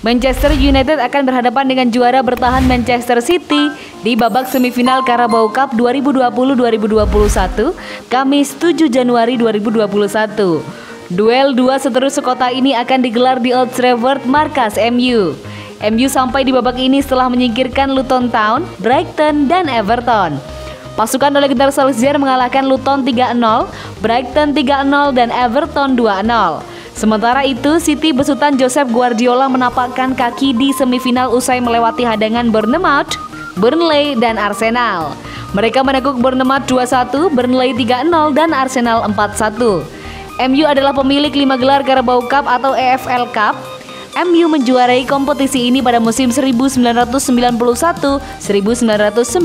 Manchester United akan berhadapan dengan juara bertahan Manchester City di babak semifinal Carabao Cup 2020-2021 Kamis 7 Januari 2021. Duel dua seteru sekota ini akan digelar di Old Trafford, markas MU. MU sampai di babak ini setelah menyingkirkan Luton Town, Brighton, dan Everton. Pasukan Ole Gunnar Solskjaer mengalahkan Luton 3-0, Brighton 3-0, dan Everton 2-0. Sementara itu, City besutan Josep Guardiola menapakkan kaki di semifinal usai melewati hadangan Bournemouth, Burnley, dan Arsenal. Mereka menekuk Bournemouth 2-1, Burnley 3-0, dan Arsenal 4-1. MU adalah pemilik 5 gelar Carabao Cup atau EFL Cup. MU menjuarai kompetisi ini pada musim 1991, 1992,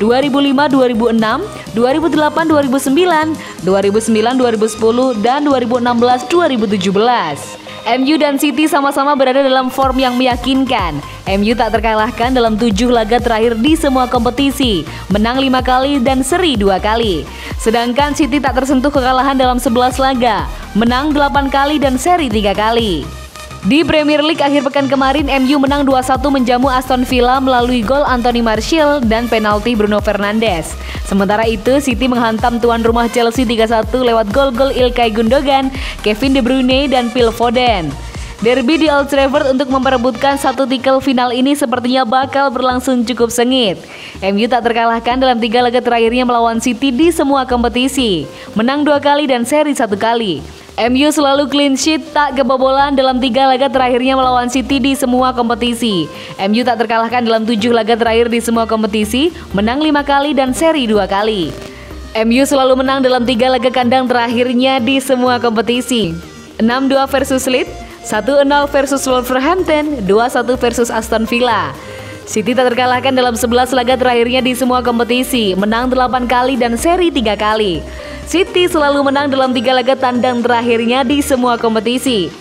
2005-2006, 2008-2009, 2009-2010, dan 2016-2017. MU dan City sama-sama berada dalam form yang meyakinkan. MU tak terkalahkan dalam 7 laga terakhir di semua kompetisi, menang 5 kali dan seri 2 kali. Sedangkan City tak tersentuh kekalahan dalam 11 laga, menang 8 kali dan seri 3 kali. Di Premier League akhir pekan kemarin, MU menang 2-1 menjamu Aston Villa melalui gol Anthony Martial dan penalti Bruno Fernandes. Sementara itu, City menghantam tuan rumah Chelsea 3-1 lewat gol-gol Ilkay Gundogan, Kevin De Bruyne, dan Phil Foden. Derby di Old Trafford untuk memperebutkan satu tikel final ini sepertinya bakal berlangsung cukup sengit. MU tak terkalahkan dalam 3 laga terakhirnya melawan City di semua kompetisi, menang 2 kali dan seri 1 kali. MU selalu clean sheet, tak kebobolan dalam 3 laga terakhirnya melawan City di semua kompetisi. MU tak terkalahkan dalam 7 laga terakhir di semua kompetisi, menang 5 kali dan seri 2 kali. MU selalu menang dalam 3 laga kandang terakhirnya di semua kompetisi. 6-2 versus Leeds, 1-0 versus Wolverhampton, 2-1 versus Aston Villa. City tak terkalahkan dalam 11 laga terakhirnya di semua kompetisi, menang 8 kali dan seri 3 kali. City selalu menang dalam 3 laga tandang terakhirnya di semua kompetisi.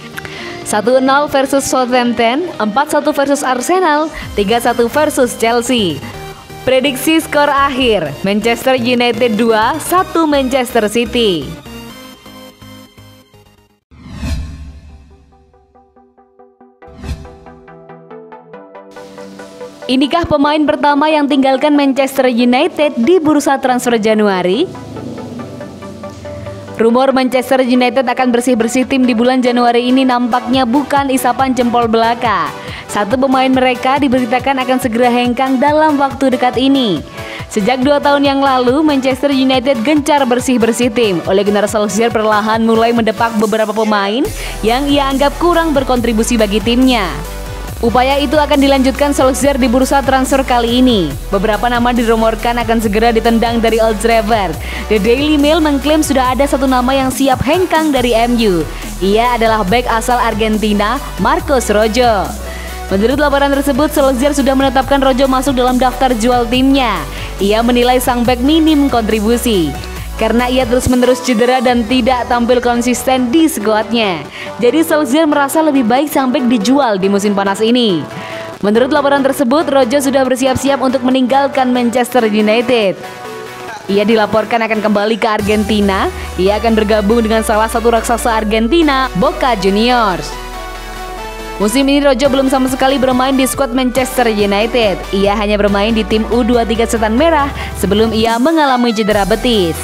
1-0 versus Southampton, 4-1 versus Arsenal, 3-1 versus Chelsea. Prediksi skor akhir, Manchester United 2, 1 Manchester City. Inikah pemain pertama yang tinggalkan Manchester United di bursa transfer Januari? Rumor Manchester United akan bersih-bersih tim di bulan Januari ini nampaknya bukan isapan jempol belaka. Satu pemain mereka diberitakan akan segera hengkang dalam waktu dekat ini. Sejak 2 tahun yang lalu, Manchester United gencar bersih-bersih tim. Ole Gunnar Solskjaer perlahan mulai mendepak beberapa pemain yang ia anggap kurang berkontribusi bagi timnya. Upaya itu akan dilanjutkan Solskjaer di bursa transfer kali ini. Beberapa nama dirumorkan akan segera ditendang dari Old Trafford. The Daily Mail mengklaim sudah ada satu nama yang siap hengkang dari MU. Ia adalah bek asal Argentina, Marcos Rojo. Menurut laporan tersebut, Solskjaer sudah menetapkan Rojo masuk dalam daftar jual timnya. Ia menilai sang bek minim kontribusi karena ia terus-menerus cedera dan tidak tampil konsisten di skuadnya. Jadi Solskjaer merasa lebih baik sang bek dijual di musim panas ini. Menurut laporan tersebut, Rojo sudah bersiap-siap untuk meninggalkan Manchester United. Ia dilaporkan akan kembali ke Argentina. Ia akan bergabung dengan salah satu raksasa Argentina, Boca Juniors. Musim ini Rojo belum sama sekali bermain di skuad Manchester United. Ia hanya bermain di tim U23 Setan Merah sebelum ia mengalami cedera betis.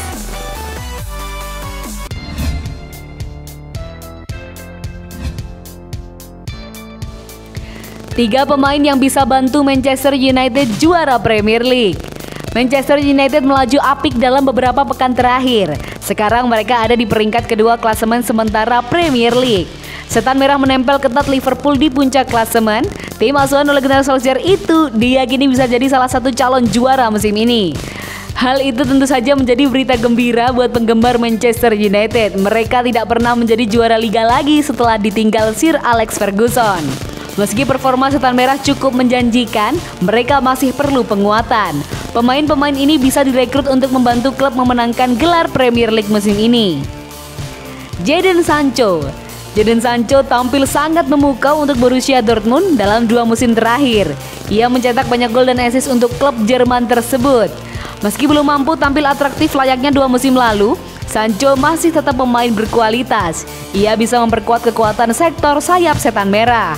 Tiga pemain yang bisa bantu Manchester United juara Premier League. Manchester United melaju apik dalam beberapa pekan terakhir. Sekarang mereka ada di peringkat kedua klasemen sementara Premier League. Setan Merah menempel ketat Liverpool di puncak klasemen. Tim asuhan Ole Gunnar Solskjaer itu diyakini bisa jadi salah satu calon juara musim ini. Hal itu tentu saja menjadi berita gembira buat penggemar Manchester United. Mereka tidak pernah menjadi juara liga lagi setelah ditinggal Sir Alex Ferguson. Meski performa Setan Merah cukup menjanjikan, mereka masih perlu penguatan. Pemain-pemain ini bisa direkrut untuk membantu klub memenangkan gelar Premier League musim ini. Jadon Sancho tampil sangat memukau untuk Borussia Dortmund dalam 2 musim terakhir. Ia mencetak banyak gol dan assist untuk klub Jerman tersebut. Meski belum mampu tampil atraktif layaknya 2 musim lalu, Sancho masih tetap pemain berkualitas. Ia bisa memperkuat kekuatan sektor sayap Setan Merah.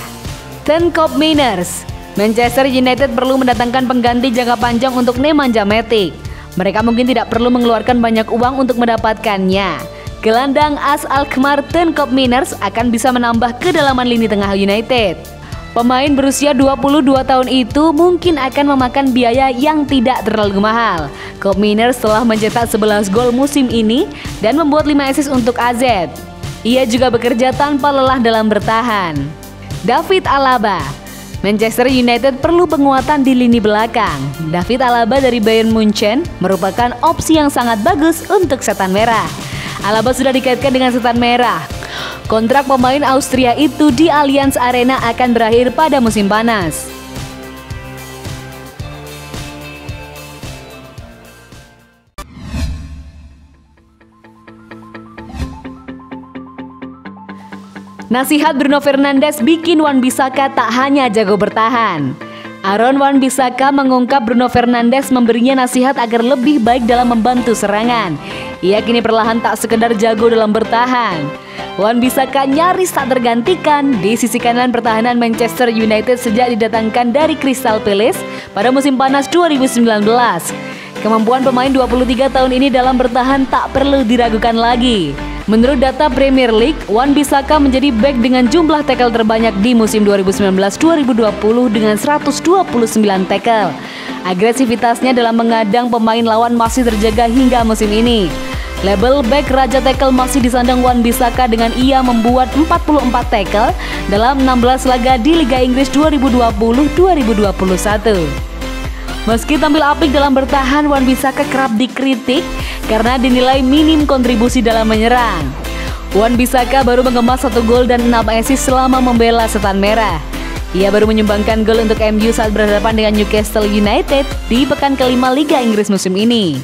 Ten Koopmeiners. Manchester United perlu mendatangkan pengganti jangka panjang untuk Nemanja Matic. Mereka mungkin tidak perlu mengeluarkan banyak uang untuk mendapatkannya. Gelandang AS Alkmaar Ten Koopmeiners akan bisa menambah kedalaman lini tengah United. Pemain berusia 22 tahun itu mungkin akan memakan biaya yang tidak terlalu mahal. Koopmeiners telah mencetak 11 gol musim ini dan membuat 5 assist untuk AZ. Ia juga bekerja tanpa lelah dalam bertahan. David Alaba. Manchester United perlu penguatan di lini belakang. David Alaba dari Bayern Munchen merupakan opsi yang sangat bagus untuk Setan Merah. Alaba sudah dikaitkan dengan Setan Merah. Kontrak pemain Austria itu di Allianz Arena akan berakhir pada musim panas. Nasihat Bruno Fernandes bikin Wan-Bissaka tak hanya jago bertahan. Aaron Wan-Bissaka mengungkap Bruno Fernandes memberinya nasihat agar lebih baik dalam membantu serangan. Ia kini perlahan tak sekedar jago dalam bertahan. Wan-Bissaka nyaris tak tergantikan di sisi kanan pertahanan Manchester United sejak didatangkan dari Crystal Palace pada musim panas 2019. Kemampuan pemain 23 tahun ini dalam bertahan tak perlu diragukan lagi. Menurut data Premier League, Wan-Bissaka menjadi bek dengan jumlah tackle terbanyak di musim 2019-2020 dengan 129 tackle. Agresivitasnya dalam mengadang pemain lawan masih terjaga hingga musim ini. Label bek Raja Tackle masih disandang Wan-Bissaka dengan ia membuat 44 tackle dalam 16 laga di Liga Inggris 2020-2021. Meski tampil apik dalam bertahan, Wan-Bissaka kerap dikritik karena dinilai minim kontribusi dalam menyerang. Wan-Bissaka baru mengemas 1 gol dan 6 assist selama membela Setan Merah. Ia baru menyumbangkan gol untuk MU saat berhadapan dengan Newcastle United di pekan kelima Liga Inggris musim ini.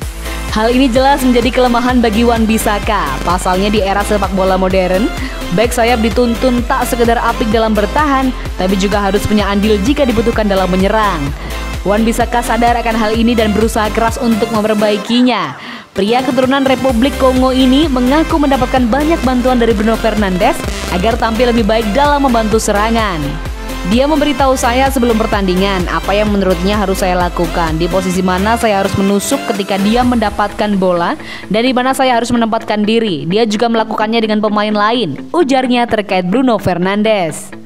Hal ini jelas menjadi kelemahan bagi Wan-Bissaka. Pasalnya di era sepak bola modern, bek sayap dituntun tak sekedar apik dalam bertahan, tapi juga harus punya andil jika dibutuhkan dalam menyerang. Wan-Bissaka sadar akan hal ini dan berusaha keras untuk memperbaikinya. Pria keturunan Republik Kongo ini mengaku mendapatkan banyak bantuan dari Bruno Fernandes agar tampil lebih baik dalam membantu serangan. Dia memberitahu saya sebelum pertandingan apa yang menurutnya harus saya lakukan, di posisi mana saya harus menusuk ketika dia mendapatkan bola, dan di mana saya harus menempatkan diri. Dia juga melakukannya dengan pemain lain, ujarnya terkait Bruno Fernandes.